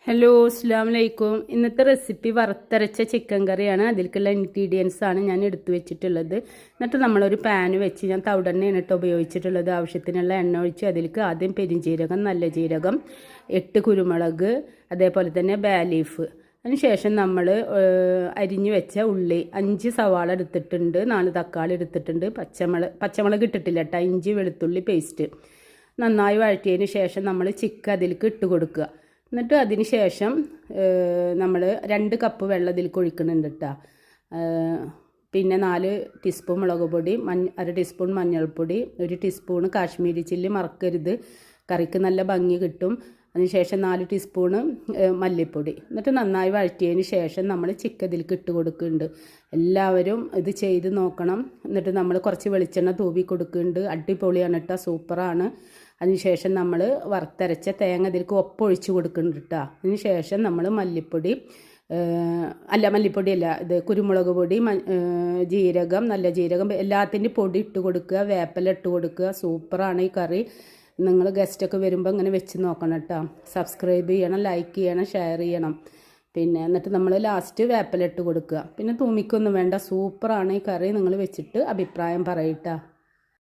Hello അസ്സലാമു അലൈക്കും. ഇന്നത്തെ റെസിപ്പി വറുത്തരച്ച ചിക്കൻ കറിയാണ്. അതിലേക്കുള്ള ഇൻഗ്രീഡിയൻസ് ആണ് ഞാൻ എടുത്തു വെച്ചിട്ടുള്ളത്. എന്നിട്ട് നമ്മളൊരു പാന് വെച്ച് ഞാൻ തവിടെണ്ണയാണ് ഉപയോഗിച്ചിട്ടുള്ളത്. ആവശ്യത്തിനുള്ള എണ്ണ ഒഴിച്ച് അതിലേക്ക് ആദ്യം പെരിഞ്ജീരകം, നല്ല ജീരകം, 8 കുരുമുളക്, അതേപോലെ തന്നെ ബേ ലീഫ്. അതിനുശേഷം നമ്മൾ അരിഞ്ഞു വെച്ച ഉള്ളി 5 സവാള എടുത്തിട്ടുണ്ട്, 4 തക്കാളി എടുത്തിട്ടുണ്ട്, പച്ചമുളക് ഇട്ടിട്ടില്ല കേട്ടോ, ഇഞ്ചി വെളുത്തുള്ളി പേസ്റ്റ്. നന്നായി വഴറ്റിയതിന് ശേഷം നമ്മൾ ചിക്കൻ അതിലേക്ക് ഇട്ട് കൊടുക്കുക. എന്നിട്ട് അതിന് ശേഷം നമ്മൾ 2 കപ്പ് വെള്ളം ഇതിലേക്ക് ഒഴിക്കുന്നുണ്ട് കേട്ടോ. പിന്നെ 4 ടീസ്പൂൺ മുളക് പൊടി, 1/2 ടീസ്പൂൺ മഞ്ഞൾപ്പൊടി, 1 ടീസ്പൂൺ കാശ്മീരി ചില്ലി, മറക്കരുത്, കറിക്ക് നല്ല ഭംഗി കിട്ടും. അതിനുശേഷം 4 ടീസ്പൂണ് മല്ലിപ്പൊടി. എന്നിട്ട് നന്നായി വഴറ്റിയതിന് ശേഷം നമ്മൾ ചിക്കൻ ഇതിലേക്ക് ഇട്ട് കൊടുക്കുന്നുണ്ട്. എല്ലാവരും ഇത് ചെയ്ത് നോക്കണം. എന്നിട്ട് നമ്മൾ കുറച്ച് വെളിച്ചെണ്ണ തൂവി കൊടുക്കുന്നുണ്ട്. അടിപൊളിയാണ് കേട്ടോ, സൂപ്പറാണ്. അതിനുശേഷം നമ്മൾ വറുത്തരച്ച തേങ്ങ ഇതിലേക്ക് ഒപ്പൊഴിച്ച് കൊടുക്കുന്നുണ്ട് കേട്ടോ. അതിനുശേഷം നമ്മൾ മല്ലിപ്പൊടിയല്ല, ഇത് കുരുമുളക് പൊടി, ജീരകം, നല്ല ജീരകം, എല്ലാത്തിൻ്റെയും പൊടി ഇട്ട് കൊടുക്കുക, വേപ്പില ഇട്ട് കൊടുക്കുക. സൂപ്പറാണ് ഈ കറി. നിങ്ങൾ ഗസ്റ്റൊക്കെ വരുമ്പോൾ ഇങ്ങനെ വെച്ച് നോക്കണം കേട്ടോ. സബ്സ്ക്രൈബ് ചെയ്യണം, ലൈക്ക് ചെയ്യണം, ഷെയർ ചെയ്യണം. പിന്നെ എന്നിട്ട് നമ്മൾ ലാസ്റ്റ് വേപ്പില ഇട്ട് കൊടുക്കുക. പിന്നെ തൂമിക്കൊന്നും വേണ്ട, സൂപ്പറാണ് ഈ കറി. നിങ്ങൾ വെച്ചിട്ട് അഭിപ്രായം പറയട്ടോ.